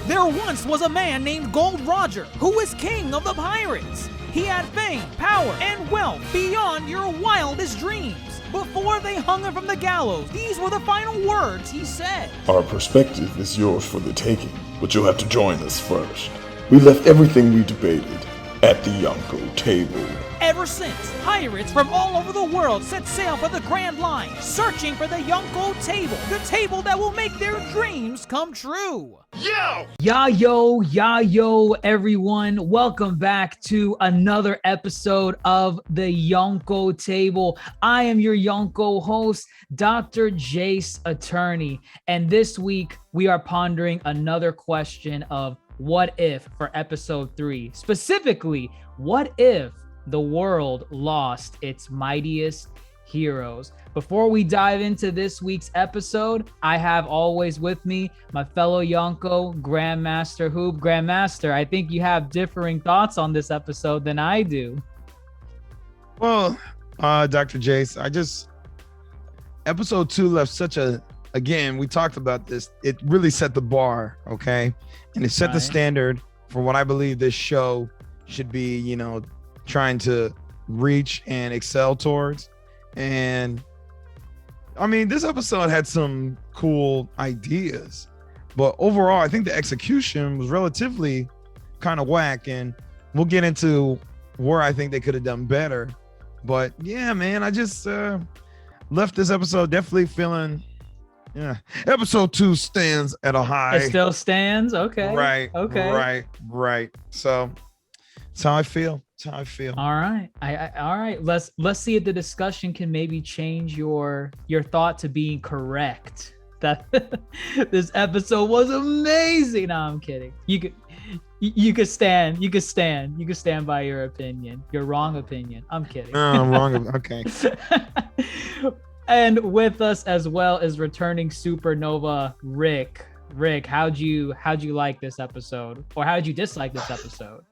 There once was a man named Gold Roger who was king of the pirates. He had fame, power, and wealth beyond your wildest dreams. Before they hung him from the gallows, these were the final words he said. Our perspective is yours for the taking, but you'll have to join us first. We left everything we debated at the Yonkō Table. Ever since, pirates from all over the world set sail for the Grand Line, searching for the Yonkō Table, the table that will make their dreams come true. Yo, everyone. Welcome back to another episode of the Yonkō Table. I am your Yonkō host, DrJaceAttorney, and this week we are pondering another question of what if for episode 3. Specifically, what if the world lost its mightiest heroes? Before we dive into this week's episode, I have always with me my fellow Yonkō, GrandMasterHoop. Grandmaster, I think you have differing thoughts on this episode than I do. Well, Dr. Jace, episode 2 left such again, we talked about this, it really set the bar, okay? And it set the standard for what I believe this show should be, trying to reach and excel towards. And I mean, this episode had some cool ideas, but overall I think the execution was relatively kind of whack, and we'll get into where I think they could have done better. But yeah, man, I just left this episode definitely feeling, episode 2 stands at a high. It still stands? Okay. Right. Okay. Right. So that's how I feel. All right. All right. Let's see if the discussion can maybe change your thought to being correct. That this episode was amazing. No, I'm kidding. You could stand by your opinion, your wrong opinion. I'm kidding. Wrong. Okay. And with us as well is returning Supernova Rik. Rik, how'd you like this episode, or how'd you dislike this episode?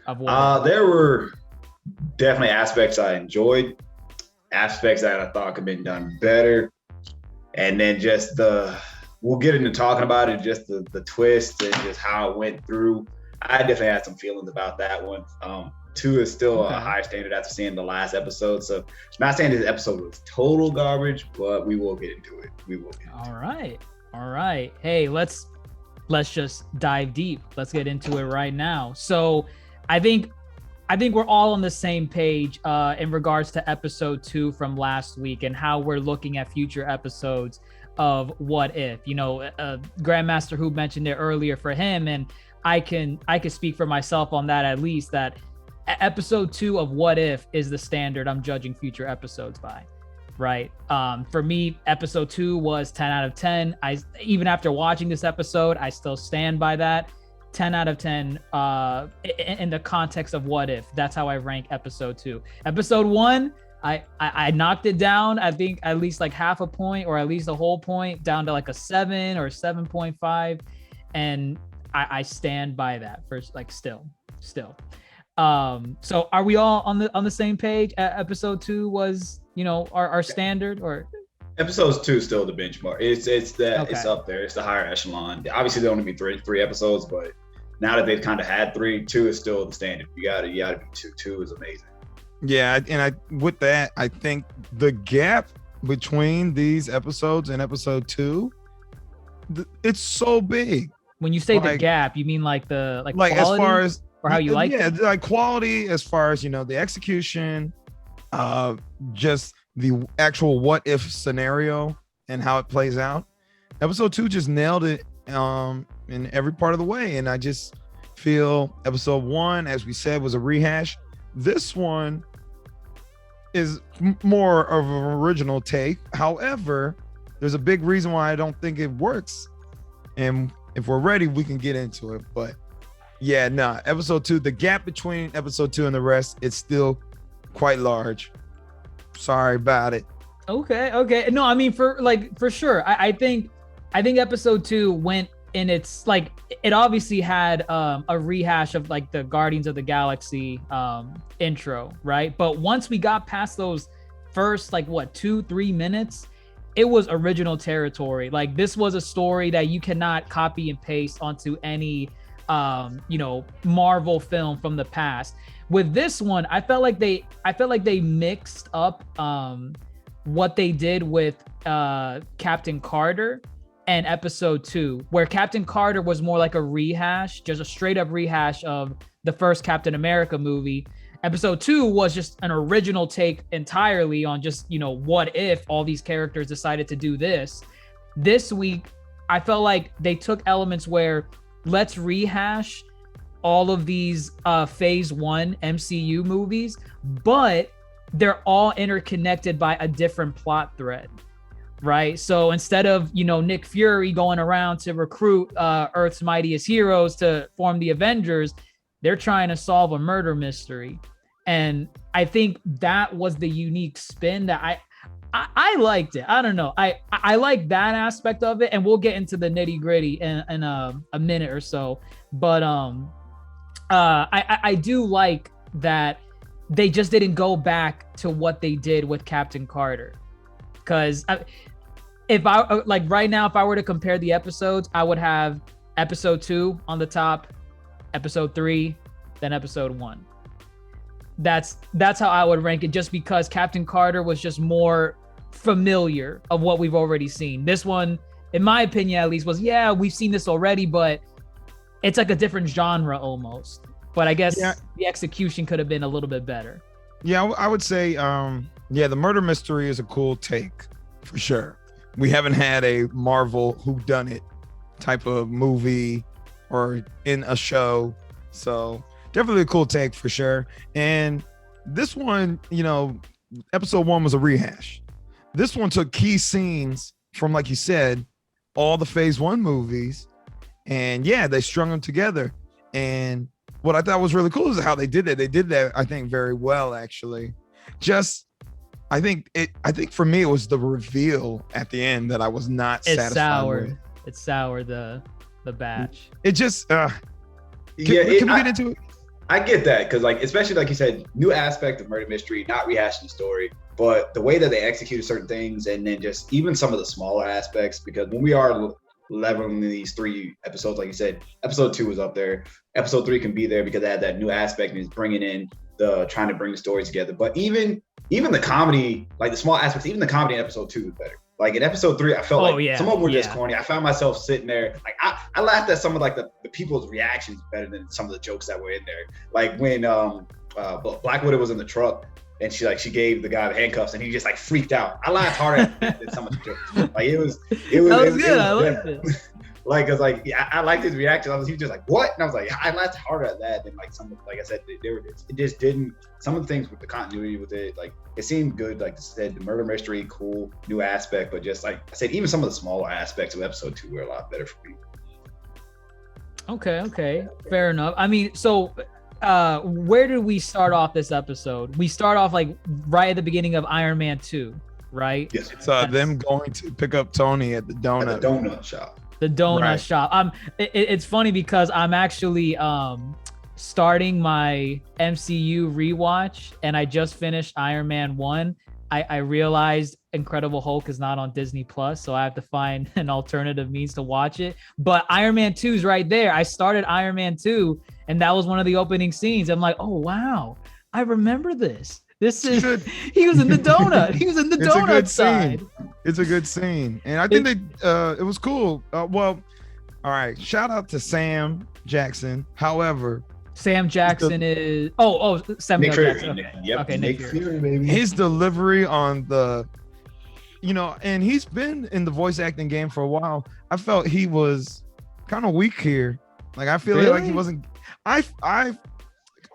There were definitely aspects I enjoyed, aspects that I thought could have been done better, and then just we'll get into talking about it, just the twist and just how it went through. I definitely had some feelings about that one. 2 is still a high standard after seeing the last episode, so not saying this episode was total garbage, but we will get into it. All right. Hey, let's just dive deep. Let's get into it right now. So I think we're all on the same page in regards to episode 2 from last week and how we're looking at future episodes of What If. GrandMasterHoop mentioned it earlier for him, and I can speak for myself on that, at least, that episode 2 of What If is the standard I'm judging future episodes by. Right. For me, episode 2 was 10 out of 10. Even after watching this episode, I still stand by that. 10 out of 10 in the context of What If. That's how I rank episode 2. Episode 1, I knocked it down, I think at least like half a point, or at least a whole point, down to like a 7 or 7.5. And I stand by that for still. So are we all on the same page? Episode 2 was, our standard, or episode 2 is still the benchmark. It's up there. It's the higher echelon. Obviously, there only be three episodes, but now that they've kind of had 3, 2 is still the standard. You gotta be 2. 2 is amazing. Yeah, and with that, I think the gap between these episodes and episode 2, it's so big. When you say the gap, you mean like quality, as far as, or how you like it? Like quality as far as, the execution, just the actual what if scenario and how it plays out. Episode 2 just nailed it in every part of the way, and I just feel episode 1, as we said, was a rehash. This one is more of an original take. However, there's a big reason why I don't think it works, and if we're ready, we can get into it. But yeah, episode 2, the gap between episode 2 and the rest, it's still quite large. Sorry about it. Okay. No, I mean, for sure. I think episode 2 went in its, it obviously had a rehash of the Guardians of the Galaxy intro, right? But once we got past those first 2-3 minutes, it was original territory. Like this was a story that you cannot copy and paste onto any Marvel film from the past. With this one, I felt like they mixed up what they did with Captain Carter and episode 2, where Captain Carter was more like a rehash, just a straight up rehash of the first Captain America movie. Episode 2 was just an original take entirely on just, what if all these characters decided to do this. This week, I felt like they took elements where let's rehash all of these phase 1 MCU movies, but they're all interconnected by a different plot thread, right? So instead of, Nick Fury going around to recruit Earth's mightiest heroes to form the Avengers, they're trying to solve a murder mystery. And I think that was the unique spin that I liked it. I don't know. I like that aspect of it, and we'll get into the nitty gritty in a minute or so. But I do like that they just didn't go back to what they did with Captain Carter. Because if I like right now, if I were to compare the episodes, I would have episode 2 on the top, episode 3, then episode 1. That's how I would rank it, just because Captain Carter was just more familiar of what we've already seen. This one, in my opinion at least, was, we've seen this already, but it's like a different genre almost. But I guess the execution could have been a little bit better. Yeah, I would say, the murder mystery is a cool take for sure. We haven't had a Marvel whodunit type of movie or in a show, so definitely a cool take for sure. And this one, episode 1 was a rehash. This one took key scenes from, like you said, all the phase 1 movies, and they strung them together. And what I thought was really cool is how they did that. They did that, I think, very well, actually. I think for me, it was the reveal at the end that I was not satisfied with. It soured the batch. It just, can we get into it? I get that, because especially like you said, new aspect of murder mystery, not rehashing the story, but the way that they executed certain things, and then just even some of the smaller aspects, because when we are leveling these 3 episodes, like you said, episode 2 was up there, episode 3 can be there because they had that new aspect and it's bringing in the trying to bring the story together. But even the comedy, like the small aspects, even the comedy in episode 2 was better. Like in episode 3, I felt some of them were just corny. I found myself sitting there, like I laughed at some of the people's reactions better than some of the jokes that were in there. Like when Black Widow was in the truck and she gave the guy the handcuffs and he just freaked out. I laughed hard at some of the jokes. It was good. I liked it. Cause I liked his reaction. He was just like, what? And I was like, I laughed harder at that than some, like I said, it just didn't, some of the things with the continuity with it, it seemed good. Like I said, the murder mystery, cool, new aspect, but just like I said, even some of the smaller aspects of episode 2 were a lot better for me. Okay. Fair enough. I mean, so where did we start off this episode? We start off right at the beginning of Iron Man 2, right? Yes. It's them going to pick up Tony at the donut shop. The donut shop. It's funny because I'm actually starting my MCU rewatch, and I just finished Iron Man 1. I realized Incredible Hulk is not on Disney Plus, so I have to find an alternative means to watch it. But Iron Man 2 is right there. I started Iron Man 2, and that was one of the opening scenes. I'm like, oh wow, I remember this. This is he was in the donut. He was in the donut side. It's a good scene, and I think it was cool. All right. Shout out to Sam Jackson. However, Sam Jackson is Samuel Jackson. Okay, Nick Fury, baby. His delivery on the, and he's been in the voice acting game for a while. I felt he was kind of weak here. I feel like he wasn't.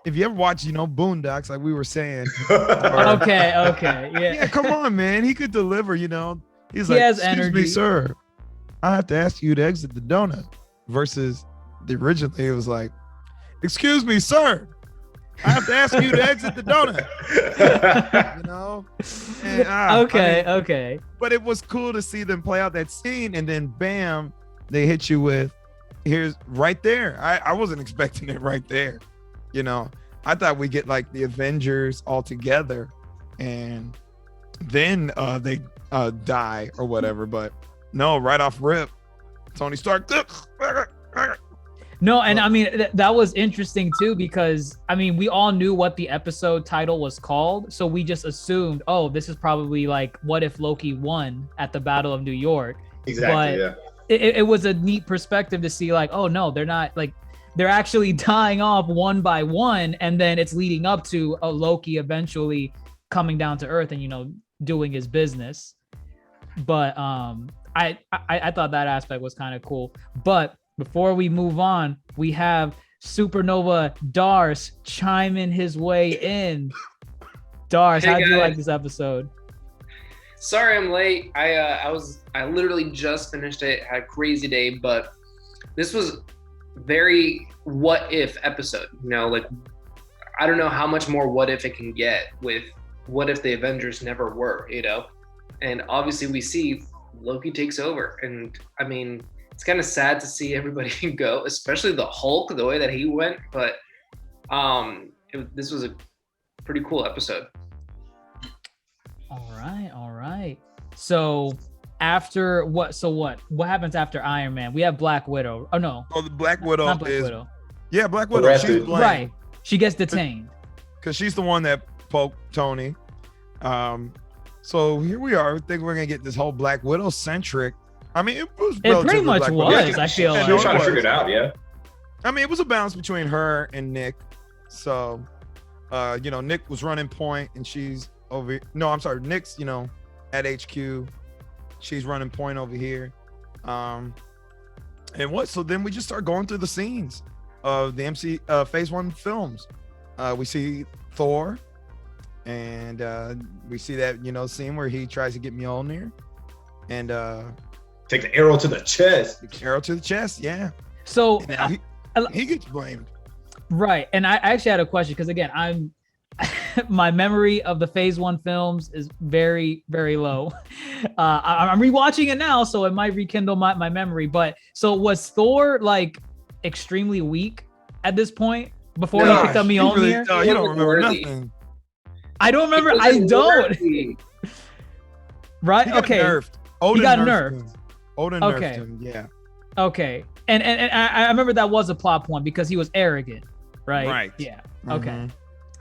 If you ever watch, Boondocks, like we were saying. Okay, yeah. Yeah, come on, man. He could deliver, He's he like, has excuse energy. me, sir. I have to ask you to exit the donut. Versus originally, it was like, excuse me, sir. I have to ask you to exit the donut. And, okay. But it was cool to see them play out that scene, and then bam, they hit you with, here's right there. I wasn't expecting it right there. I thought we get the Avengers all together, and then they die or whatever. But no, right off rip, Tony Stark. No, and I mean that was interesting too, because I mean we all knew what the episode title was called, so we just assumed, oh, this is probably like what if Loki won at the Battle of New York. Exactly. But it was a neat perspective to see, like, oh no, they're not, like, they're actually dying off one by one, and then it's leading up to a Loki eventually coming down to Earth and, you know, doing his business. But I thought that aspect was kind of cool. But before we move on, we have Supernova Darce chiming his way in. Darce, Hey, how'd you guys. like this episode? Sorry I'm late. I literally just finished it. Had a crazy day, but this was very what if episode. You know, like I don't know how much more what if it can get with what if the Avengers never were, you know? And obviously we see Loki takes over. And I mean, it's kind of sad to see everybody go, especially the Hulk, the way that he went. But this was a pretty cool episode. All right. So after what happens after Iron Man? We have Black Widow. Oh no. Oh, the Black Widow Not Black is Widow. yeah, Black Widow. She's Arrested. blamed Right. She gets detained. because she's the one that poked Tony. So here we are. I think we're gonna get this whole Black Widow centric. I mean, it was It pretty relatively much Black was. Widow. I feel Yeah, She was like. trying to was. figure it out, yeah. I mean, it was a balance between her and Nick. So, you know, Nick was running point, and she's over. No, I'm sorry, Nick's, you know, at HQ. She's running point over here. And what? So then we just start going through the scenes of the Phase 1 films. We see Thor, and we see that, you know, scene where he tries to get Mjolnir, and Take the arrow to the chest. arrow to the chest. Yeah. So And now he gets blamed. right, and I actually had a question because again, I'm my memory of the Phase 1 films is very, very low. I'm rewatching it now, so it might rekindle my memory. But so was Thor like extremely weak at this point before he picked up Gosh, you really- Mjolnir? you don't remember Worthy. nothing. I don't remember. He I wasn't don't. worthy. Right? He got Okay. nerfed. Odin got nerfed nerfed. him. Odin Okay. nerfed him. Yeah. Okay. And I remember that was a plot point because he was arrogant, right? Right. Yeah. Okay. Mhm.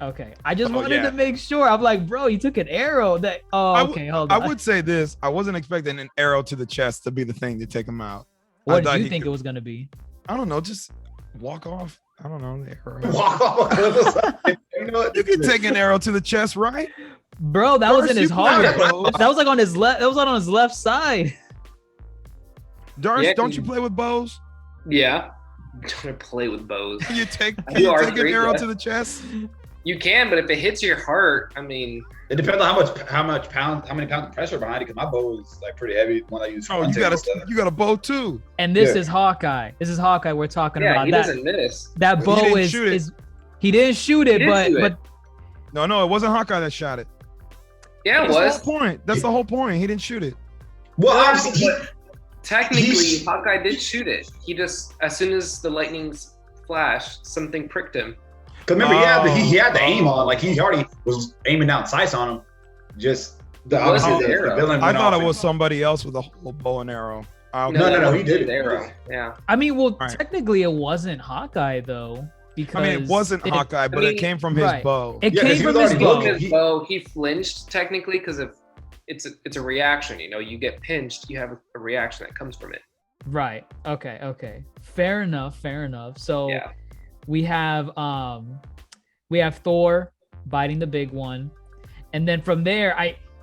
Okay. I just Oh, wanted yeah. to make sure. I'm like, bro, you took an arrow. That. Oh, okay. Hold on. I would say this. I wasn't expecting an arrow to the chest to be the thing to take him out. I What thought did you he think could- it was gonna be? I don't know. Just walk off. I don't know. The arrow. Walk off a cliff or something. You know what? You can take an arrow to the chest, right? Bro, that was in Darce, his you play heart. with bows. That was like on his left. That was on his left side. Darce, Yeah, don't you play with bows? Yeah. Don't play with bows. Can you take, I can you do take an archery, arrow yeah. to the chest? You can, but if it hits your heart, I mean, It depends on how many pounds of pressure behind it. Because my bow is like pretty heavy. One I use. for Oh, you hunting got and stuff. you got a bow too. And this Yeah. is Hawkeye. This is Hawkeye we're talking yeah, about. he That doesn't miss. that He bow didn't is shoot it. is he didn't shoot it, He didn't shoot it. but No, it wasn't Hawkeye that shot it. Yeah, it That's was. the whole point. That's the whole point. He didn't shoot it. Well, No, obviously, but technically, he's- Hawkeye did shoot it. He just, as soon as the lightnings flashed, something pricked him. because remember, he had the aim Oh. on. Like he already was aiming down sights on him. Just the It wasn't obviously the arrow. villain I went thought off it was and- somebody else with a whole bow and arrow. No, he did it. The arrow. Yeah. I mean, well, Right. technically it wasn't Hawkeye though, because I mean, it wasn't Hawkeye, but I mean, it came from his right. bow. It Yeah, 'cause came he from was his already bow. looking. Because though he flinched technically because of it's a reaction. You know, you get pinched, you have a reaction that comes from it. Right. Okay. Fair enough. So Yeah. we have Thor biting the big one, and then from there,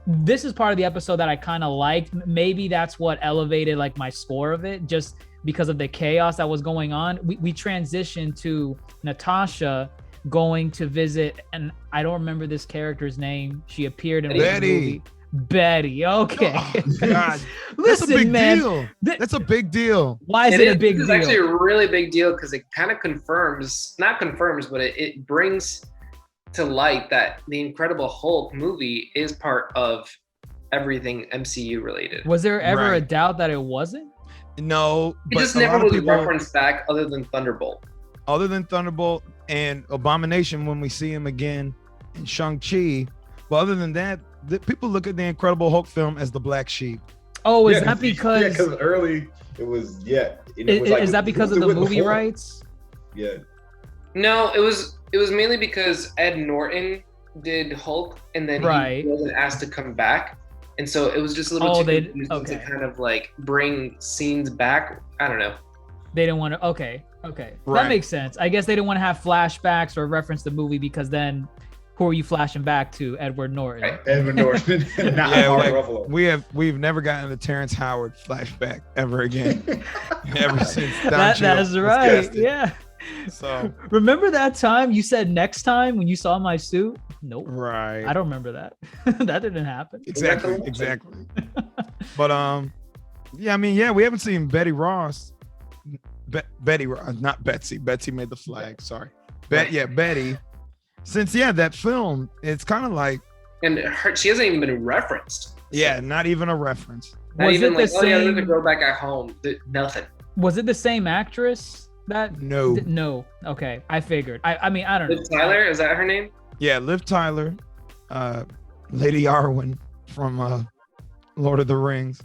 this is part of the episode that I kind of liked. Maybe that's what elevated like my score of it, just because of the chaos that was going on. We transitioned to Natasha going to visit, and I don't remember this character's name. She appeared in Betty. the movie. Betty. Okay. Oh, God. That's Listen, a big man. deal. th- That's a big deal. Why is it a big It's deal? actually a really big deal because it kind of not confirms, but it brings to light that the Incredible Hulk movie is part of everything MCU related. Was there ever a Right. doubt that it wasn't? No, It but just a never lot of was people, referenced back other than Thunderbolt. other than Thunderbolt and Abomination, when we see him again in Shang-Chi. But other than that, people look at the Incredible Hulk film as the black sheep. Oh, is Yeah, that because? because early it was Is that because of the movie rights? Yeah. No, it was mainly because Ed Norton did Hulk, and then he wasn't asked to come back, and so it was just a little too confusing to kind of like bring scenes back. I don't know. They didn't want to. Okay, Right. that makes sense. I guess they didn't want to have flashbacks or reference the movie because then who are you flashing back to? Edward Norton. Right. Edward Norton, not Mark Ruffalo. We've never gotten a Terrence Howard flashback ever again. Ever since That is right. Casted. Yeah. So remember that time you said next time when you saw my suit? Nope. right. I don't remember that. That didn't happen. Exactly. But yeah, I mean, yeah, we haven't seen Betty Ross. Betty, not Betsy. Betsy made the flag. Sorry. Betty. Since that film, it's kind of like, and she hasn't even been referenced. Yeah, not even a reference. Not Was even it like, the same? the girl back at home. Nothing. Was it the same actress? No. Okay, I figured. I mean, I don't know. Liv Tyler, is that her name? Yeah, Liv Tyler, Lady Arwen from Lord of the Rings.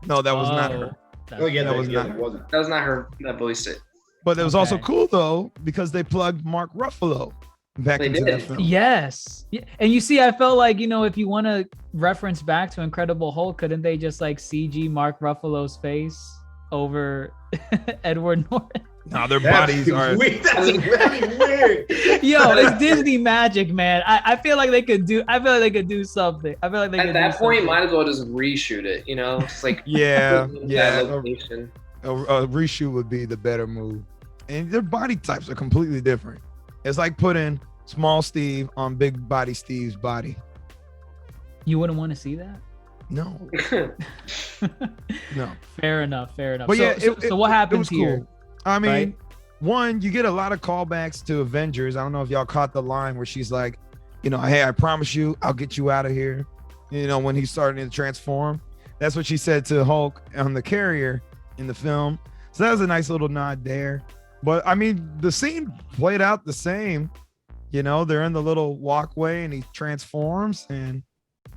No, that was not her. Oh yeah, that was not it her. wasn't. That was not her that voiced it. But it was also cool though because they plugged Mark Ruffalo back into that film. Yes. And you see, I felt like, if you want to reference back to Incredible Hulk, couldn't they just like CG Mark Ruffalo's face over Edward Norton? No, their bodies are weird. That's really weird. Yo, it's Disney magic, man. I feel like they could do something. I feel like they at could that do point something. might as well just reshoot it, It's like yeah. that location. A reshoot would be the better move. And their body types are completely different. It's like putting small Steve on big body Steve's body. You wouldn't want to see that? No. No. Fair enough. But so what happens here? Cool. I mean, right? One, you get a lot of callbacks to Avengers. I don't know if y'all caught the line where she's like, hey, I promise you, I'll get you out of here. When he's starting to transform. That's what she said to Hulk on the carrier in the film. So that was a nice little nod there. But I mean, the scene played out the same. They're in the little walkway and he transforms and.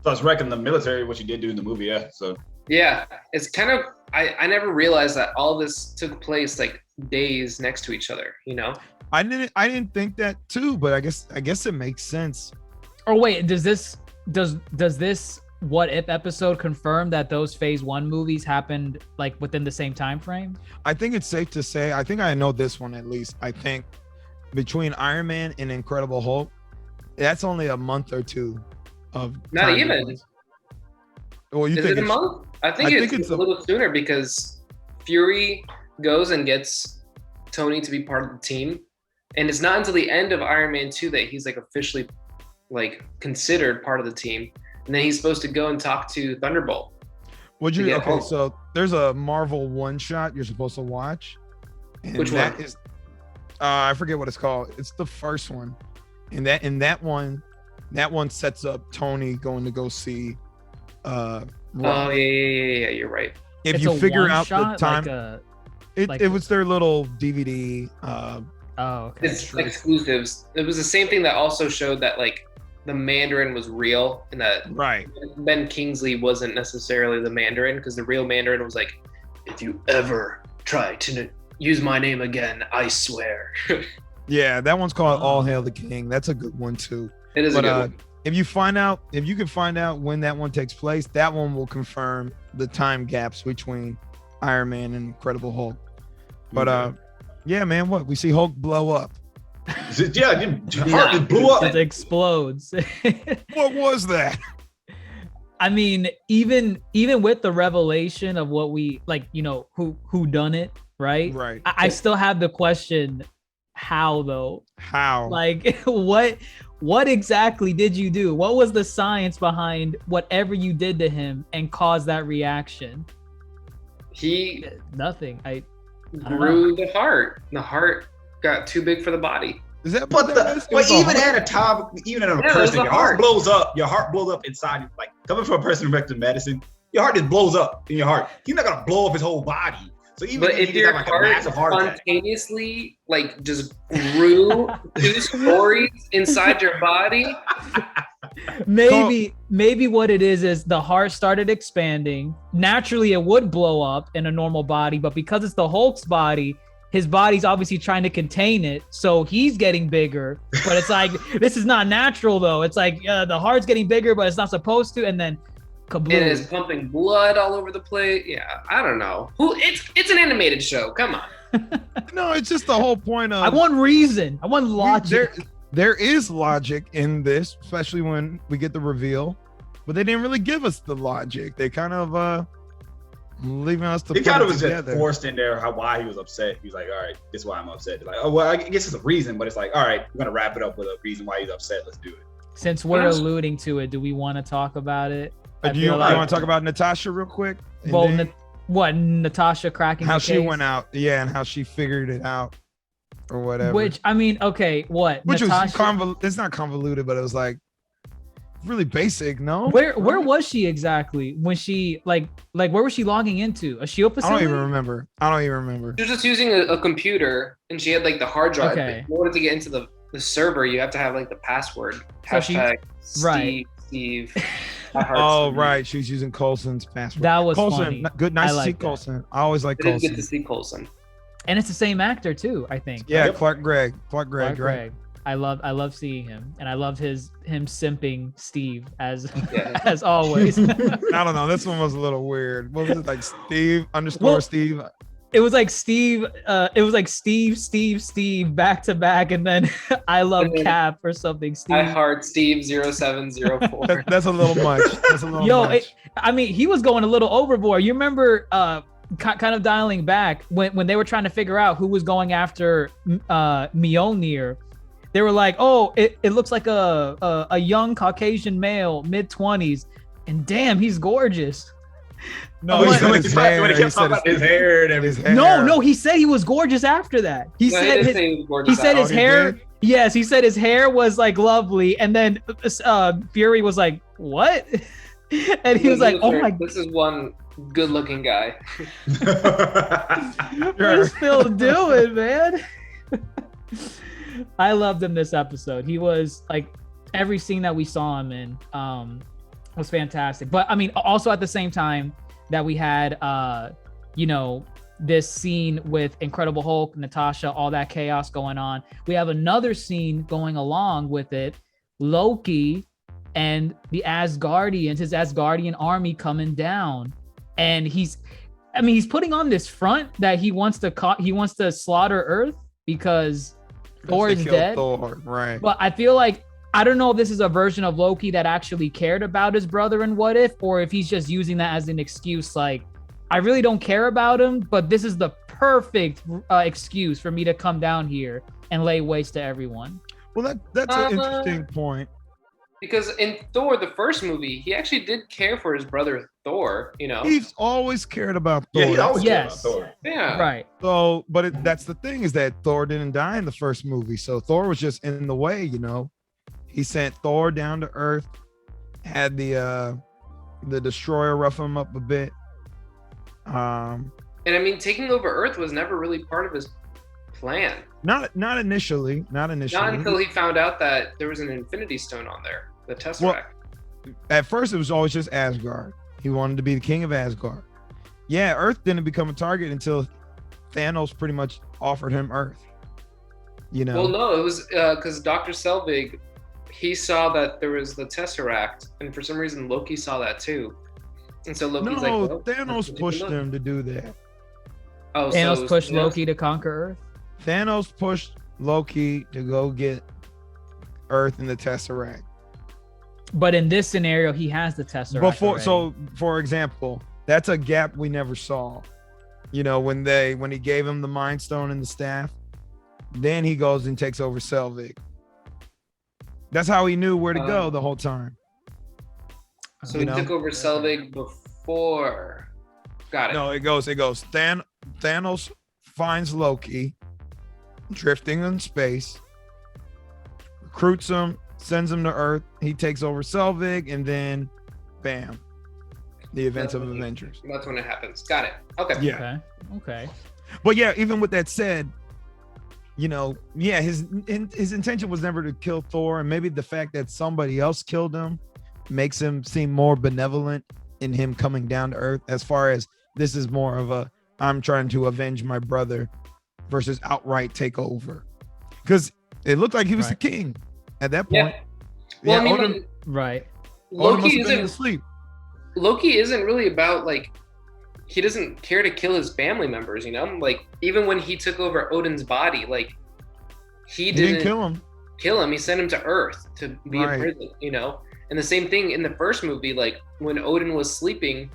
So it's wrecking the military, what you did do in the movie, yeah. So. Yeah, it's kind of. I never realized that all this took place like days next to each other. I didn't think that too, but I guess it makes sense. Or wait, does this What If episode confirm that those Phase 1 movies happened like within the same time frame? I think it's safe to say, I think I know this one at least. I think between Iron Man and Incredible Hulk, that's only a month or two of not time even. difference. Well, you Is think it a month? I think it's a little sooner because Fury goes and gets Tony to be part of the team, and it's not until the end of Iron Man 2 that he's like officially like considered part of the team, and then he's supposed to go and talk to Thunderbolt. So there's a Marvel one shot you're supposed to watch. And which that one? Is I forget what it's called. It's the first one, and that one sets up Tony going to go see. Oh yeah, you're right. If it's you figure out shot, the time, it was their little DVD. Okay. It's exclusives. It was the same thing that also showed that like the Mandarin was real and that right. Ben Kingsley wasn't necessarily the Mandarin because the real Mandarin was like, if you ever try to use my name again, I swear. Yeah, that one's called All Hail the King. That's a good one too. It is a good one. If you can find out when that one takes place, that one will confirm the time gaps between Iron Man and Incredible Hulk. But yeah, man, we see Hulk blow up. Yeah, Hulk just blew up. It explodes. What was that? I mean, even with the revelation of what we like, who done it, right? Right. I still have the question, how though? How? Like, what exactly did you do? What was the science behind whatever you did to him and caused that reaction? Nothing. I grew the heart. The heart got too big for the body. Is that? But even in a person, your heart blows up. Your heart blows up inside. Like coming from a person who worked in medicine, your heart just blows up in your heart. He's not gonna blow up his whole body. So even But if if you your have like a heart massive heart attack, spontaneously like just grew 2 stories inside your body, Maybe what it is the heart started expanding. Naturally, it would blow up in a normal body, but because it's the Hulk's body, his body's obviously trying to contain it, so he's getting bigger. But it's like this is not natural though. It's like the heart's getting bigger, but it's not supposed to, and then and it's kablooey. pumping blood all over the place. Yeah, I don't know. It's an animated show. Come on. No, it's just the whole point of I want reason. I want logic. There is logic in this, especially when we get the reveal, but they didn't really give us the logic. They kind of leaving us to it put kind it of was together. just forced in there why he was upset. He was like, all right, this is why I'm upset. They're like, oh, well, I guess it's a reason, but it's like, all right, we're going to wrap it up with a reason why he's upset. Let's do it. Since we're alluding to it, do we want to talk about it? Do you want to talk about Natasha real quick? And Well, then what Natasha cracking how the she case? went out, yeah, and how she figured it out or whatever. Which I mean, okay, what? Which Natasha, was it's not convoluted, but it was like really basic. No, where was she exactly when she like where was she logging into a shield I facility? don't even remember. She was just using a computer, and she had like the hard drive. Okay. But in order to get into the server, you have to have like the password. So she- Hashtag right. Steve. Oh, right. She's using Coulson's password. That was Coulson. funny. Good. Nice I to see like that. Coulson. I always like I didn't get Coulson. to see Coulson. And it's the same actor too, I think. Yeah, Yep. Clark Gregg. Clark right? Gregg. I love seeing him, and I love him simping Steve as Yeah. as always. I don't know. This one was a little weird. What was it like? Steve _ Well, Steve. It was like Steve. It was like Steve back to back, and then I love And then Cap or something. Steve. I heart Steve 0704. That's a little much. That's a little Yo, much. I mean, he was going a little overboard. You remember, kind of dialing back when they were trying to figure out who was going after Mjolnir. They were like, "Oh, it looks like a young Caucasian male, mid-20s, and damn, he's gorgeous." No, When he said when his he hair. He kept said talking about his hair and his everything. hair. No, he said he was gorgeous after that. He No, said didn't his, say he was he gorgeous said at his Oh, he hair. did? Yes, he said his hair was like lovely, and then Fury was like, "What?" And he was like, "Oh my, This is one good-looking guy. what is Phil doing, man?" I loved him this episode. He was like every scene that we saw him in was fantastic. But I mean, also at the same time that we had this scene with Incredible Hulk, Natasha, all that chaos going on, we have another scene going along with it, Loki and the Asgardians, his Asgardian army coming down, and he's putting on this front that he wants to slaughter Earth because Thor They is killed dead. Thor, right? But I feel like, I don't know if this is a version of Loki that actually cared about his brother in What If, or if he's just using that as an excuse. Like, I really don't care about him, but this is the perfect excuse for me to come down here and lay waste to everyone. Well, that's an interesting point. Because in Thor, the first movie, he actually did care for his brother Thor, He's always cared about Thor. Yeah, he always cared Yes. about Thor. Yeah. Right. So, but that's the thing, is that Thor didn't die in the first movie. So Thor was just in the way, He sent Thor down to Earth, had the destroyer rough him up a bit. And I mean, taking over Earth was never really part of his plan. Not initially. Not until he found out that there was an Infinity Stone on there, the Tesseract. Well, at first, it was always just Asgard. He wanted to be the king of Asgard. Yeah, Earth didn't become a target until Thanos pretty much offered him Earth. Well, no, it was because Dr. Selvig, he saw that there was the Tesseract, and for some reason Loki saw that too. And so Loki's like, well, Thanos pushed him to do that. Oh, Thanos pushed Loki to conquer Earth. Thanos pushed Loki to go get Earth and the Tesseract. But in this scenario, he has the Tesseract already. For example, that's a gap we never saw. When he gave him the Mind Stone and the staff, then he goes and takes over Selvig. That's how he knew where to go the whole time. So he took over Selvig before. Got it. No, it goes. Thanos finds Loki drifting in space, recruits him, sends him to Earth. He takes over Selvig, and then, bam, the events of Avengers. That's when it happens. Got it. Okay. Yeah. Okay. But yeah, even with that said, you know, yeah, his intention was never to kill Thor, and maybe the fact that somebody else killed him makes him seem more benevolent in him coming down to Earth. As far as this is more of a I'm trying to avenge my brother versus outright take over, because it looked like he was the king at that point. Yeah. Well, I mean, Odin, like, Right. Odin must Loki have been isn't asleep. Loki isn't really about like he doesn't care to kill his family members, you know? Like even when he took over Odin's body, like he didn't kill him. He sent him to Earth to be a prison, you know? And the same thing in the first movie, like when Odin was sleeping,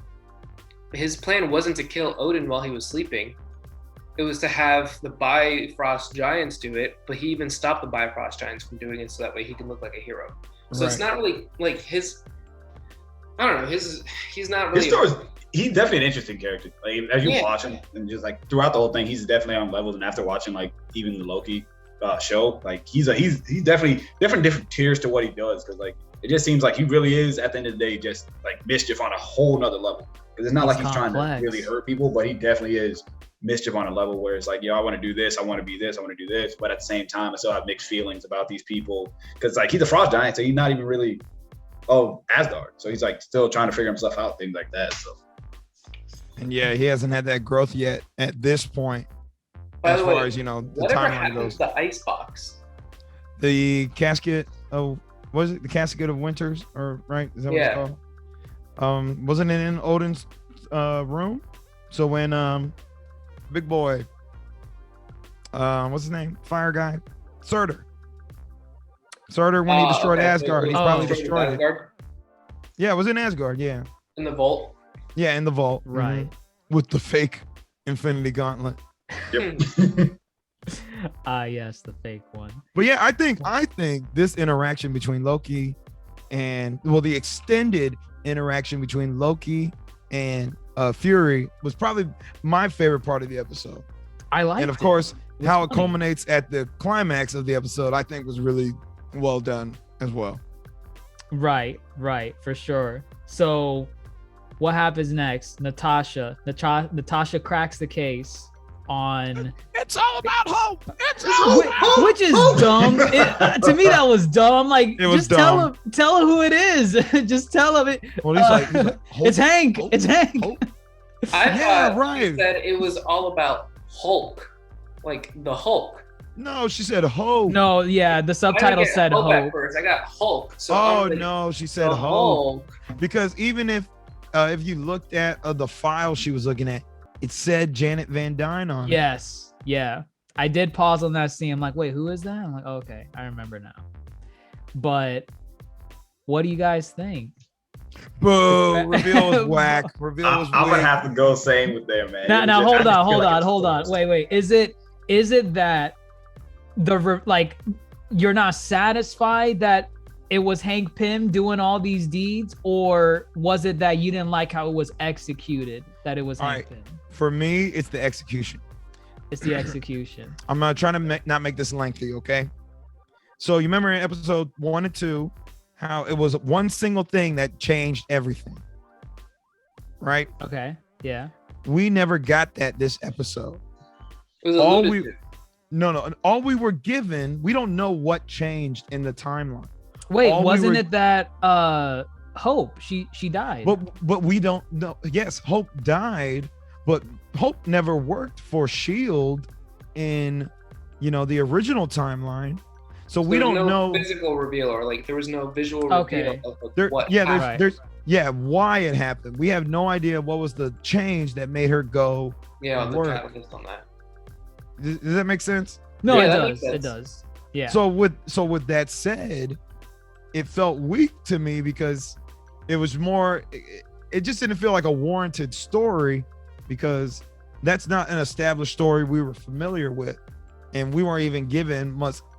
his plan wasn't to kill Odin while he was sleeping. It was to have the Bifrost giants do it, but he even stopped the Bifrost giants from doing it so that way he could look like a hero. So it's not really like his, I don't know, he's not really. His story, he's definitely an interesting character. Like as you watch him and just like throughout the whole thing, he's definitely on levels. And after watching like even the Loki show, like he's definitely different tiers to what he does. Cause like, it just seems like he really is at the end of the day, just like mischief on a whole nother level. Cause it's not like he's trying to really hurt people, but he definitely is mischief on a level where it's like, yo, I want to do this, I want to be this, I want to do this, but at the same time I still have mixed feelings about these people, because like he's a frost giant, so he's not even really Asgard, so he's like still trying to figure himself out, things like that. So and yeah, he hasn't had that growth yet at this point. By as the way, far as you know, the whatever timeline happened goes. to the icebox? The casket of was it the casket of winters, or right? Is that what it's called? Wasn't it in Odin's room? So when big boy, what's his name? Fire guy, Surtur when he destroyed Asgard, he probably destroyed it. Yeah, it was in Asgard. Yeah, in the vault. Yeah, in the vault. Right. With the fake Infinity Gauntlet. Yep. Yes, the fake one. But yeah, I think this interaction between Loki and the extended interaction between Loki and Fury was probably my favorite part of the episode. I like, and of course, how it culminates at the climax of the episode, I think was really well done as well. Right, for sure. So, what happens next? Natasha cracks the case on. It's all about hope. It's all about hope. Which is dumb. To me, that was dumb. Like, just dumb. Tell her who it is. Just tell him it. Well, he's like it's Hank. It's Hank. Hope. I thought he said it was all about Hulk, like the Hulk. No, she said hope. No, yeah, the subtitle said hope. At first. I got Hulk. So no, she said hope. Because even if you looked at the file she was looking at, it said Janet Van Dyne on it. Yes, yeah. I did pause on that scene. I'm like, wait, who is that? I'm like, okay, I remember now. But what do you guys think? Boo! Reveal was whack. Reveal was I'm gonna have to go same with them, man. Now hold on. Wait. Is it that you're not satisfied that it was Hank Pym doing all these deeds, or was it that you didn't like how it was executed? That it was Hank Pym. For me, it's the execution. It's the execution. I'm not trying to not make this lengthy, okay? So you remember in episode 1 and 2, how it was one single thing that changed everything, right? Okay, yeah. We never got that this episode. It was all we were given, we don't know what changed in the timeline. Wait, wasn't it that Hope, she died? But we don't know. Yes, Hope died, but Hope never worked for SHIELD in the original timeline. So we don't know physical reveal, or like there was no visual reveal of what there's why it happened. We have no idea what was the change that made her go. Yeah, the catalyst on that. Does that make sense? No, it does. Yeah. So with that said, it felt weak to me because it was more. It just didn't feel like a warranted story, because that's not an established story we were familiar with, and we weren't even given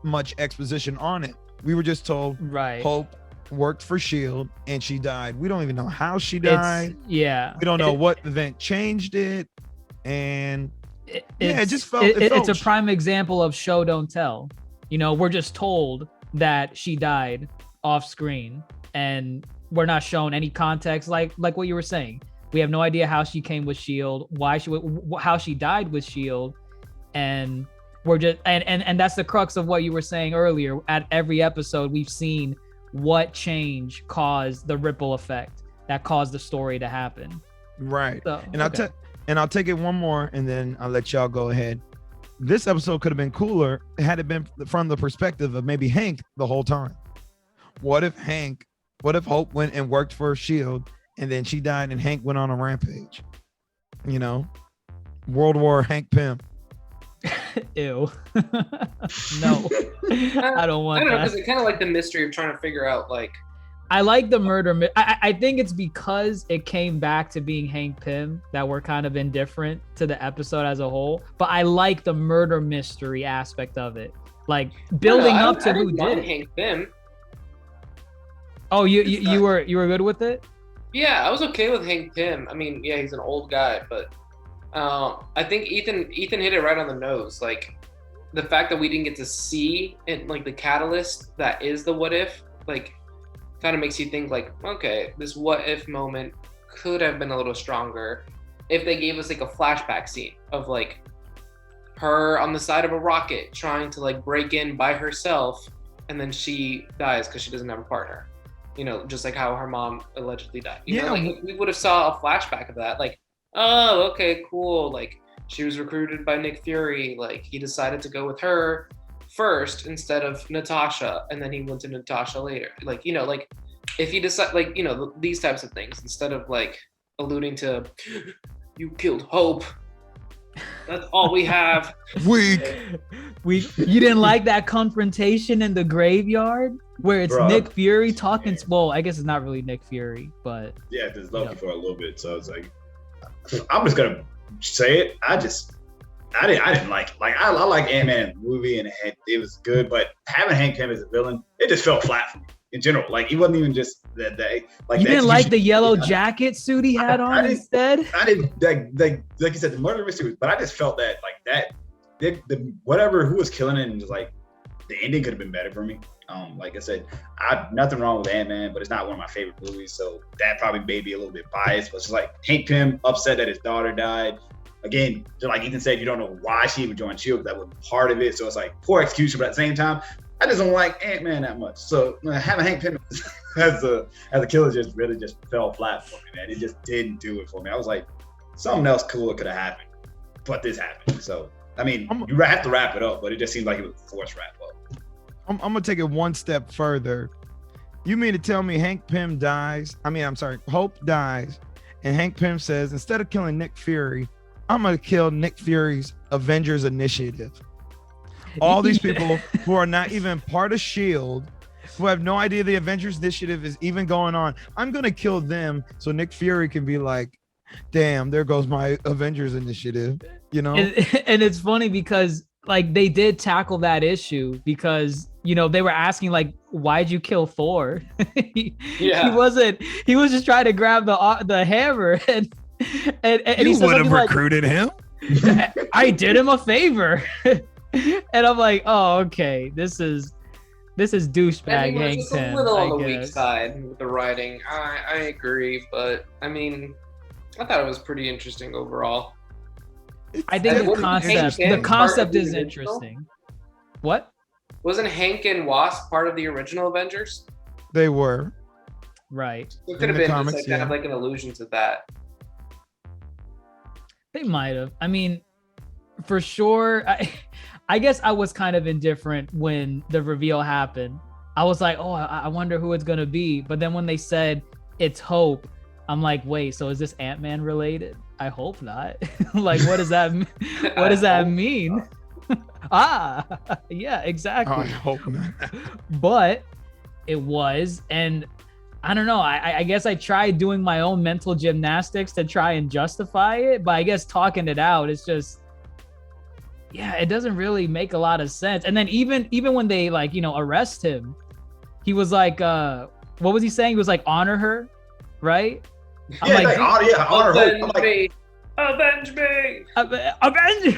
much exposition on it. We were just told Hope worked for SHIELD and she died. We don't even know how she died. We don't know what event changed it, and it just felt. It's a prime example of show don't tell. We're just told that she died off screen, and we're not shown any context, like what you were saying. We have no idea how she came with Shield, how she died with Shield, and we're just and that's the crux of what you were saying earlier. At every episode, we've seen what change caused the ripple effect that caused the story to happen. Right. So, And I'll take it one more, and then I'll let y'all go ahead. This episode could have been cooler had it been from the perspective of maybe Hank the whole time. What if Hope went and worked for Shield, and then she died, and Hank went on a rampage? You know, World War Hank Pym. Ew. No, I don't want I don't know, that. because it kind of like the mystery of trying to figure out like. I like the murder. I think it's because it came back to being Hank Pym that we're kind of indifferent to the episode as a whole. But I like the murder mystery aspect of it, like building up to who did it. Hank Pym. Oh, you were good with it? Yeah, I was okay with Hank Pym. I mean, yeah, he's an old guy, but I think Ethan hit it right on the nose. Like the fact that we didn't get to see it, like the catalyst that is the what if, like kind of makes you think like, okay, this what if moment could have been a little stronger if they gave us like a flashback scene of like her on the side of a rocket trying to like break in by herself, and then she dies because she doesn't have a partner. You know, just like how her mom allegedly died. You know, like we would have saw a flashback of that. Like, oh, okay, cool. Like she was recruited by Nick Fury. Like he decided to go with her first instead of Natasha, and then he went to Natasha later. Like, you know, like if he decide, like, you know, these types of things instead of like alluding to you killed Hope. That's all we have. Weak. You didn't like that confrontation in the graveyard where it's Nick Fury talking. Well, I guess it's not really Nick Fury, but yeah, there's Loki for a little bit. So it's like, I'm just gonna say it. I didn't like I like Ant-Man in the movie, and it was good, but having Hank Pym as a villain, it just felt flat for me in general. Like he wasn't even just that day. Like you didn't like the yellow jacket suit he had on instead. I didn't like you said, the murder mystery, but I just felt that the whatever who was killing it, and just like the ending could have been better for me. Like I said, nothing wrong with Ant-Man, but it's not one of my favorite movies, so that probably made me a little bit biased. But it's just like Hank Pym upset that his daughter died. Again, just like Ethan said, you don't know why she even joined S.H.I.E.L.D. because that wasn't part of it. So it's like poor execution, but at the same time, I just don't like Ant-Man that much. So having Hank Pym as a killer just really just fell flat for me, man. It just didn't do it for me. I was like, something else cooler could have happened, but this happened. So, I mean, you have to wrap it up, but it just seems like it was a forced wrap up. I'm going to take it one step further. You mean to tell me Hank Pym dies? Hope dies, and Hank Pym says, instead of killing Nick Fury, I'm going to kill Nick Fury's Avengers Initiative. All these people who are not even part of S.H.I.E.L.D., who have no idea the Avengers Initiative is even going on, I'm going to kill them so Nick Fury can be like, damn, there goes my Avengers Initiative, you know? And it's funny because like they did tackle that issue because, you know, they were asking like, why'd you kill Thor? He was just trying to grab the hammer and you would have recruited him. I did him a favor. And I'm like, oh, okay, this is douchebag Hank Pym. It's a little on the weak side with the writing. I agree, but I mean, I thought it was pretty interesting overall. I think the concept is interesting. What? Wasn't Hank and Wasp part of the original Avengers? They were. Right. It could have been comics, just like, kind of like an allusion to that. They might have. I mean, for sure. I guess I was kind of indifferent when the reveal happened. I was like, oh, I wonder who it's going to be. But then when they said it's Hope, I'm like, wait, so is this Ant-Man related? I hope not. Like, what does that mean? What does that mean? Yeah, exactly. Oh, I hope not. But it was. And I don't know. I guess I tried doing my own mental gymnastics to try and justify it. But I guess talking it out, it's just, yeah, it doesn't really make a lot of sense. And then even when they like, you know, arrest him, he was like, what was he saying? He was like, honor her, right? I'm like, honor her. Avenge me. Avenge.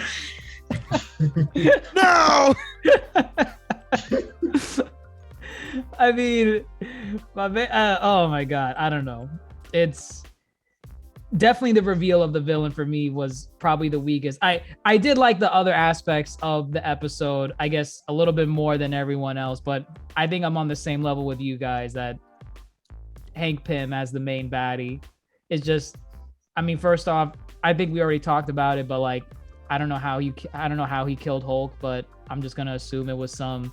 No. I mean, oh my God, I don't know. definitely the reveal of the villain for me was probably the weakest. I did like the other aspects of the episode, I guess a little bit more than everyone else, but I think I'm on the same level with you guys that Hank Pym as the main baddie is just, I mean, first off, I think we already talked about it, but like, I don't know how he killed Hulk, but I'm just gonna assume it was some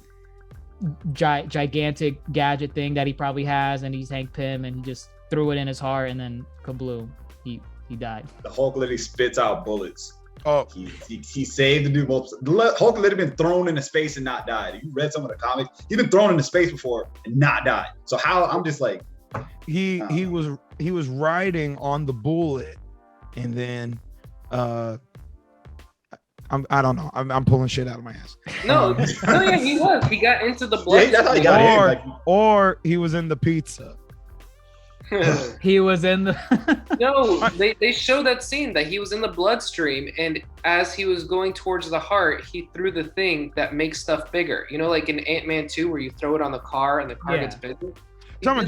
gigantic gadget thing that he probably has, and he's Hank Pym, and he just threw it in his heart, and then kabloom, he died. The Hulk literally spits out bullets. Oh, He saved the dude. The Hulk literally been thrown into space and not died. If you read some of the comics, he's been thrown into space before and not died. So how, I'm just like, he was riding on the bullet, and then I don't know. I'm pulling shit out of my ass. No, yeah, he was. He got into the blood. Yeah, that's how he got in. Like, Or he was in the pizza. He was in the No, they show that scene that he was in the bloodstream, and as he was going towards the heart, he threw the thing that makes stuff bigger. You know, like in Ant-Man 2, where you throw it on the car and the car gets bigger. Did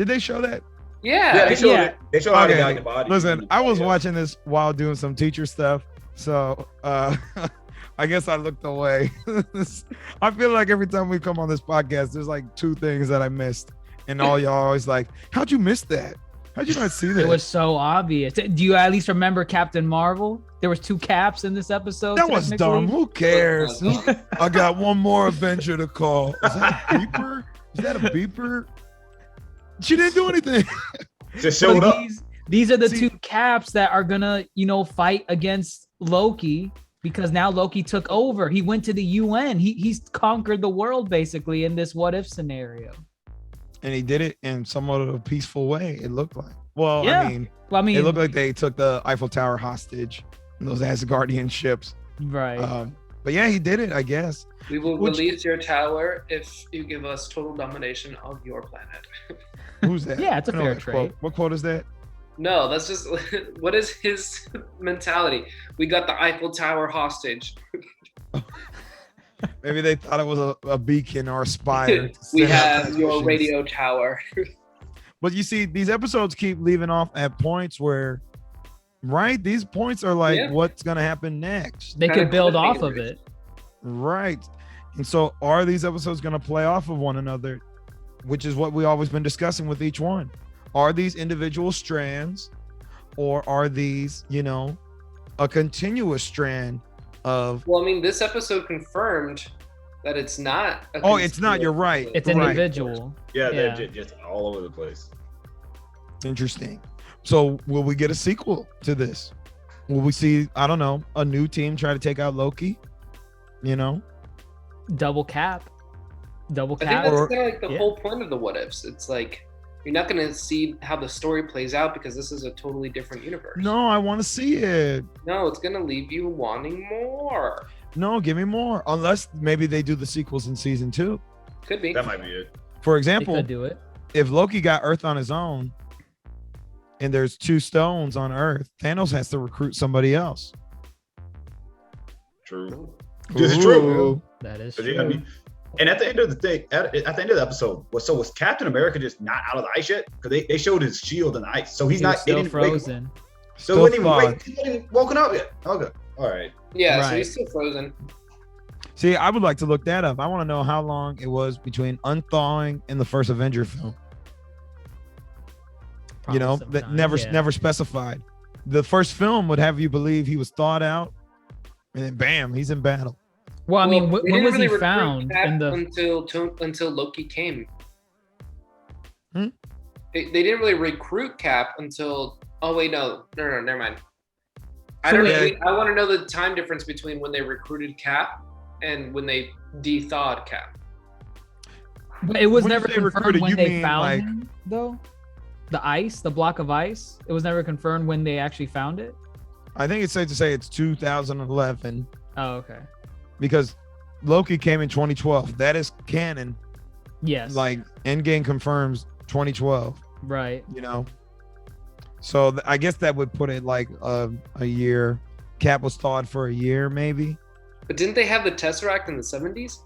they show that? Yeah, they showed it. They showed how they got in the body. Listen, I was watching this while doing some teacher stuff, so I guess I looked away. I feel like every time we come on this podcast, there's like two things that I missed, and all y'all always like, "How'd you miss that? How'd you not see that?" It was so obvious. Do you at least remember Captain Marvel? There was 2 caps in this episode. That was dumb. Who cares? I got one more Avenger to call. Is that a beeper? Is that a beeper? She didn't do anything. Just showed up. These are the 2 caps that are gonna, fight against Loki, because now Loki took over. He went to the UN. He's conquered the world basically in this what if scenario. And he did it in somewhat of a peaceful way, it looked like. Well, yeah. I mean, it looked like they took the Eiffel Tower hostage, those Asgardian ships. Right. But yeah, he did it, I guess. We will release your tower if you give us total domination of your planet. Who's that? Yeah, it's a fair trade. Quote. What quote is that? No, that's just what is his mentality? We got the Eiffel Tower hostage. Maybe they thought it was a beacon or a spire. We have your radio tower. But you see, these episodes keep leaving off at points where, right? These points are like, what's going to happen next? They could build off of it. Right. And so are these episodes going to play off of one another? Which is what we've always been discussing with each one. Are these individual strands, or are these, a continuous strand of... Well, I mean, this episode confirmed that it's not. It's not. You're right. It's individual. Yeah, they're just all over the place. Interesting. So will we get a sequel to this? Will we see, I don't know, a new team try to take out Loki? Double cap. I think that's kind of like the whole point of the what ifs. It's like, you're not going to see how the story plays out because this is a totally different universe. No, I want to see it. No, it's going to leave you wanting more. No, give me more. Unless maybe they do the sequels in season 2. Could be. That might be it. For example, they could do it. If Loki got Earth on his own and there's 2 stones on Earth, Thanos has to recruit somebody else. True. This is true. That is true. I mean, and at the end of the thing, at the end of the episode, was Captain America just not out of the ice yet? Because they showed his shield in the ice, so he's not still frozen. So he wasn't even woken up yet. Okay, all right. Yeah, right. So he's still frozen. See, I would like to look that up. I want to know how long it was between unthawing and the first Avenger film. Probably That never specified. The first film would have you believe he was thawed out, and then bam, he's in battle. Well, I mean, they when didn't was really he recruit found? Cap In the until Loki came. Hmm? They didn't really recruit Cap until. Oh wait, no, never mind. I want to know the time difference between when they recruited Cap and when they de-thawed Cap. But it was When never they confirmed recruited, when you they mean, found like- him, though. The block of ice. It was never confirmed when they actually found it. I think it's safe to say it's 2011 Oh, okay. because Loki came in 2012. That is canon. Yes. Like Endgame confirms 2012. Right. So I guess that would put it like a year. Cap was thawed for a year, maybe. But didn't they have the Tesseract in the 70s?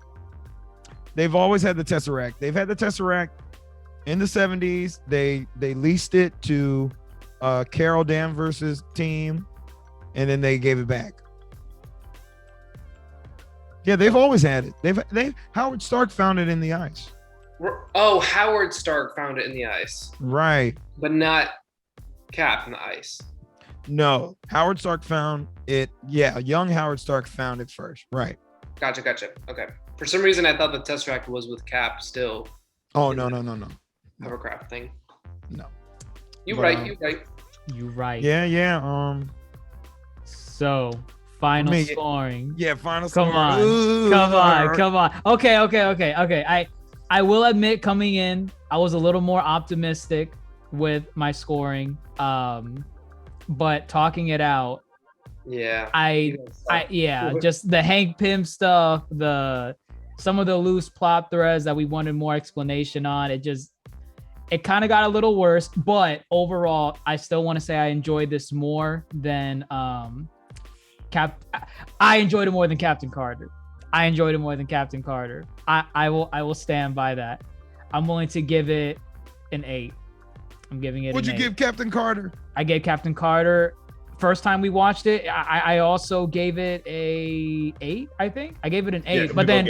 They've always had the Tesseract. They've had the Tesseract in the 70s. They leased it to Carol Danvers' team, and then they gave it back. Yeah, they've always had it. They Howard Stark found it in the ice. Oh, Howard Stark found it in the ice. Right. But not Cap in the ice. No, Howard Stark found it. Yeah, young Howard Stark found it first. Right. Gotcha. Okay. For some reason, I thought the Tesseract was with Cap still. Oh, no. Hovercraft thing. No. You right. You right. Yeah. So final scoring. Yeah, final Come scoring. Come on. Okay. I will admit, coming in, I was a little more optimistic with my scoring. But talking it out, just the Hank Pym stuff, some of the loose plot threads that we wanted more explanation on, it kind of got a little worse. But overall, I still want to say I enjoyed this more than I enjoyed it more than Captain Carter. I will stand by that. I'm willing to give it an 8. I'm giving it. What'd you give Captain Carter? I gave Captain Carter. First time we watched it, I also gave it a 8. I think I gave it an 8. But then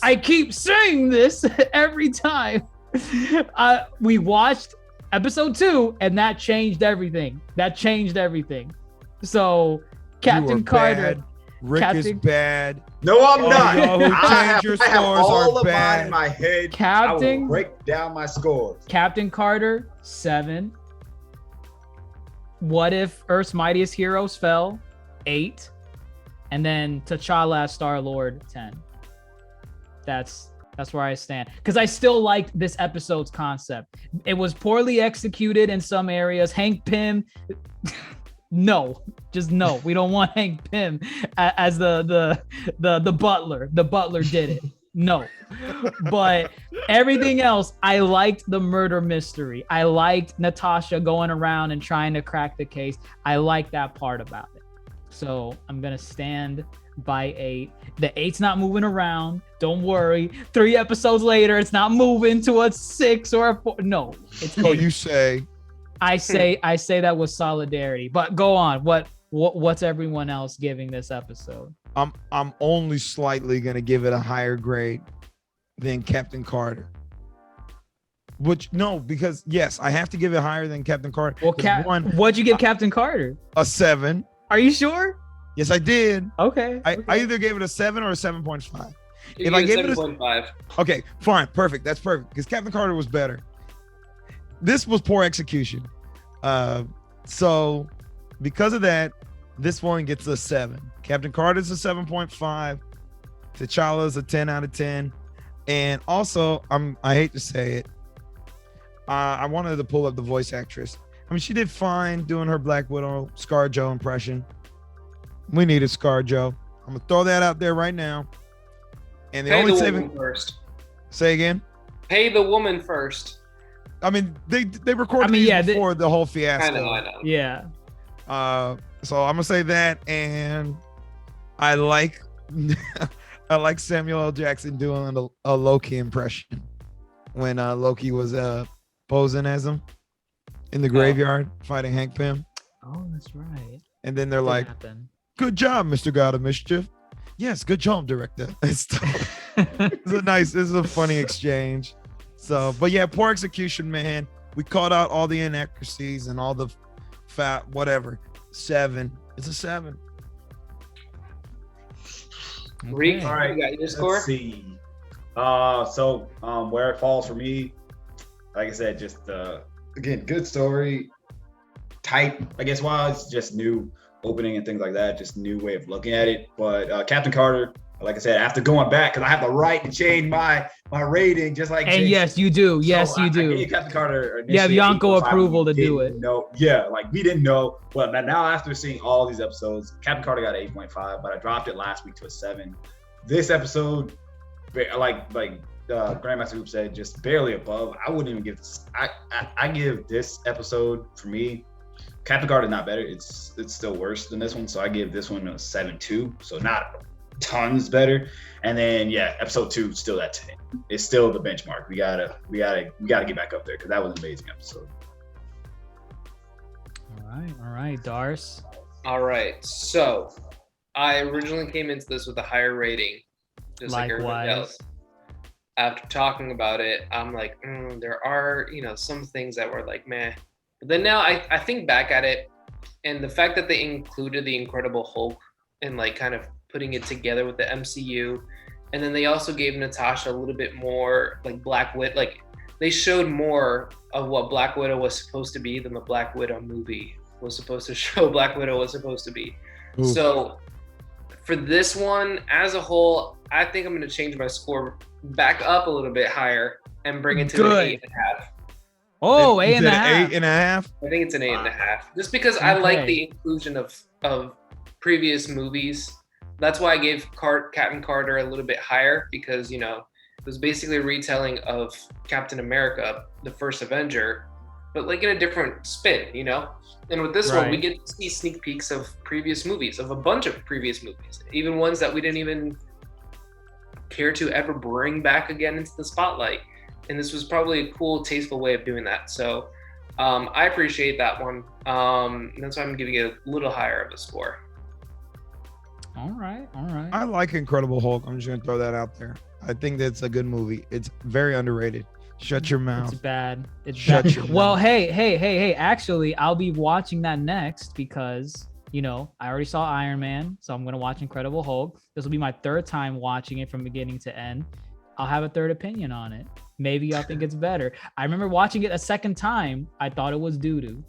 I keep saying this every time. We watched episode 2, and that changed everything. So Captain Carter. Bad. Rick is bad. No, I'm not. I have all of mine in my head. I will break down my scores. Captain Carter 7. What If Earth's Mightiest Heroes fell 8, and then T'Challa as Star-Lord 10. That's where I stand, because I still liked this episode's concept. It was poorly executed in some areas. Hank Pym. No, we don't want Hank Pym as the butler. The butler did it. No, but everything else, I liked the murder mystery. I liked Natasha going around and trying to crack the case. I like that part about it. So I'm gonna stand by 8. The 8's not moving around. Don't worry. 3 episodes later, it's not moving to a 6 or a 4. No, it's 8. So you say. I say that was solidarity. But go on. What's everyone else giving this episode? I'm only slightly gonna give it a higher grade than Captain Carter. Because yes, I have to give it higher than Captain Carter. Well, what'd you give Captain Carter? A 7. Are you sure? Yes, I did. Okay. I either gave it a 7 or a 7.5. If I gave it a 7.5. Okay, fine, perfect. That's perfect, because Captain Carter was better. This was poor execution. So because of that, this one gets a 7. Captain Carter's a 7.5. T'Challa's a 10 out of 10. And also, I hate to say it, I wanted to pull up the voice actress. I mean, she did fine doing her Black Widow ScarJo impression. We needed ScarJo. I'm gonna throw that out there right now. And the only saving first. Say again. Pay the woman first. I mean, they recorded these before the whole fiasco. I know. Yeah. So I'm gonna say that, and I like Samuel L. Jackson doing a Loki impression when Loki was posing as him in the graveyard fighting Hank Pym. Oh, that's right. And then they're like, "Good job, Mr. God of Mischief." Yes, good job, director. It's a funny exchange. So, but yeah, poor execution, man. We caught out all the inaccuracies and all the whatever. 7. It's a 7. Rik, all right, you got your score? Let's see. So where it falls for me, like I said, just again, good story, tight. I guess while it's just new opening and things like that, just new way of looking at it. But Captain Carter, like I said, after going back, because I have the right to change my rating, just like. And Jason. Yes, you do. Yes, you do. I gave Captain Carter. You have Yonkō approval to do it. No, yeah, like we didn't know. But now after seeing all these episodes, Captain Carter got an 8.5, but I dropped it last week to a 7. This episode, like GrandMasterHoop said, just barely above. I wouldn't even give this. I give this episode, for me, Captain Carter not better. It's still worse than this one, so I give this one a 7.2. So not tons better. And then episode 2 still that 10. It's still the benchmark. We gotta get back up there, because that was an amazing episode. All right, Darce. All right. So I originally came into this with a higher rating, just like everybody else. After talking about it, I'm like, there are, some things that were like, meh. But then now I think back at it, and the fact that they included the Incredible Hulk and like kind of putting it together with the MCU, and then they also gave Natasha a little bit more like Black Widow. Like they showed more of what Black Widow was supposed to be than the Black Widow movie was supposed to show Black Widow was supposed to be. Ooh. So for this one as a whole, I think I'm going to change my score back up a little bit higher and bring it to an 8.5. Oh, 8.5. 8.5. I think it's an 8.5. Just because I like the inclusion of previous movies. That's why I gave Captain Carter a little bit higher, because it was basically a retelling of Captain America, the first Avenger, but like in a different spin, And with this one, we get to see sneak peeks of previous movies, of a bunch of previous movies, even ones that we didn't even care to ever bring back again into the spotlight. And this was probably a cool, tasteful way of doing that. So I appreciate that one. That's why I'm giving it a little higher of a score. All right. I like Incredible Hulk. I'm just going to throw that out there. I think that's a good movie. It's very underrated. Shut your mouth. It's bad. Shut your mouth. Well, hey. Actually, I'll be watching that next because, I already saw Iron Man. So I'm going to watch Incredible Hulk. This will be my third time watching it from beginning to end. I'll have a third opinion on it. Maybe I'll think it's better. I remember watching it a second time. I thought it was doo-doo.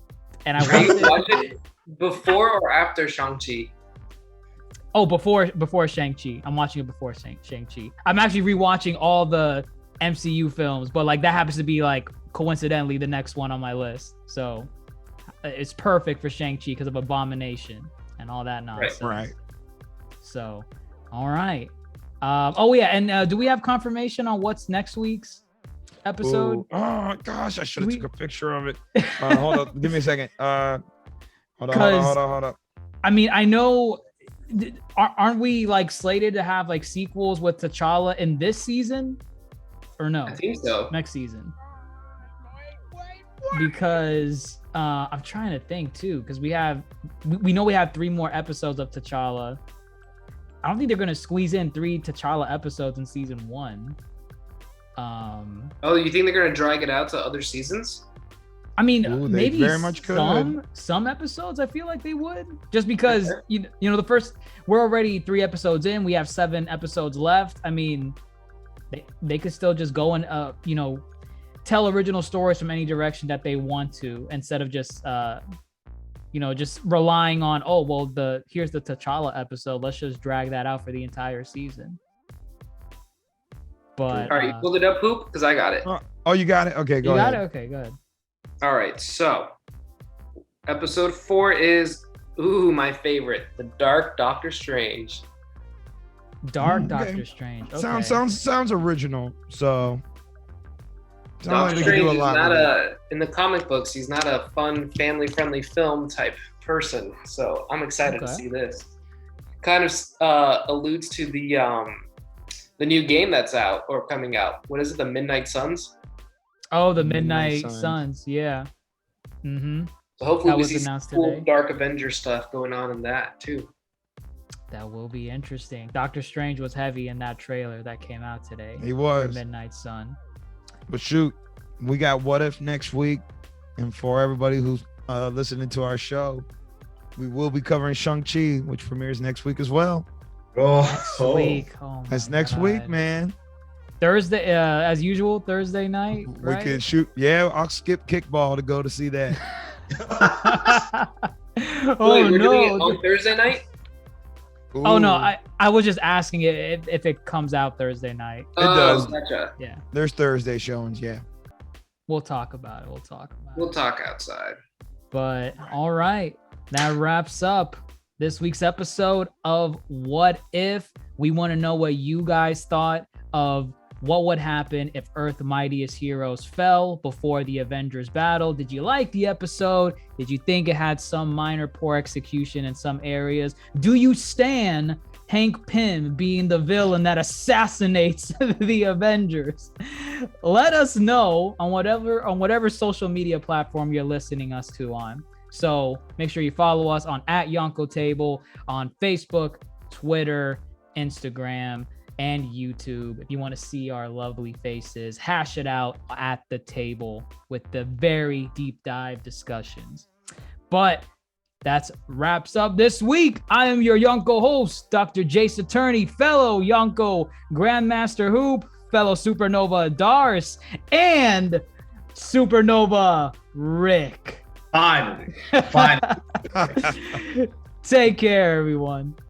And I watched it before or after Shang-Chi? Oh, before Shang-Chi. I'm watching it before Shang-Chi. I'm actually rewatching all the MCU films, but like that happens to be like coincidentally the next one on my list. So it's perfect for Shang-Chi because of Abomination and all that nonsense. Right. So, all right. And do we have confirmation on what's next week's episode? Ooh. Oh gosh, I should have took a picture of it. Hold up, give me a second. Hold up. I mean, I know. Aren't we like slated to have like sequels with T'Challa in this season, or no? I think so. Next season. Because I'm trying to think too, because we know we have 3 more episodes of T'Challa. I don't think they're gonna squeeze in 3 T'Challa episodes in season 1. Oh, you think they're gonna drag it out to other seasons? I mean, maybe very much some episodes. I feel like they would, just because the first, we're already 3 episodes in. We have 7 episodes left. I mean, they could still just go and tell original stories from any direction that they want to, instead of just just relying on here's the T'Challa episode. Let's just drag that out for the entire season. But all right, you pulled it up, Hoop, because I got it. Oh, you got it. Okay, go ahead. You got it. Okay, good. All right, so episode 4 is my favorite, the Dark Doctor Strange. Doctor Strange. Okay. Sounds original. So Doctor Strange is not in the comic books. He's not a fun, family-friendly film type person. So I'm excited to see this. Kind of alludes to the new game that's out or coming out. What is it? The Midnight Suns. Oh, the Midnight Suns. Yeah. Mm-hmm. So hopefully we see some cool Dark Avenger stuff going on in that too. That will be interesting. Doctor Strange was heavy in that trailer that came out today. He was. Midnight Sun. But shoot, we got What If next week. And for everybody who's listening to our show, we will be covering Shang-Chi, which premieres next week as well. Next week. That's next week, man. Thursday, as usual, Thursday night. Right? We can shoot. Yeah, I'll skip kickball to go to see that. We're doing it on Thursday night? Ooh. Oh no, I was just asking it if it comes out Thursday night. It does. Gotcha. Yeah. There's Thursday showings, yeah. We'll talk about it. We'll talk outside. But all right, that wraps up this week's episode of What If. We want to know what you guys thought of what would happen if Earth's mightiest heroes fell before the Avengers battle. Did you like the episode? Did you think it had some minor poor execution in some areas? Do you stan Hank Pym being the villain that assassinates the Avengers? Let us know on whatever social media platform you're listening us to on. So make sure you follow us on @Yonkō Table on Facebook, Twitter, Instagram, and YouTube. If you want to see our lovely faces, hash it out at the table with the very deep dive discussions. But that wraps up this week. I am your Yonkō host, DrJaceAttorney, fellow Yonkō GrandMasterHoop, fellow Supernova Darce, and Supernova Rik. Finally. Take care, everyone.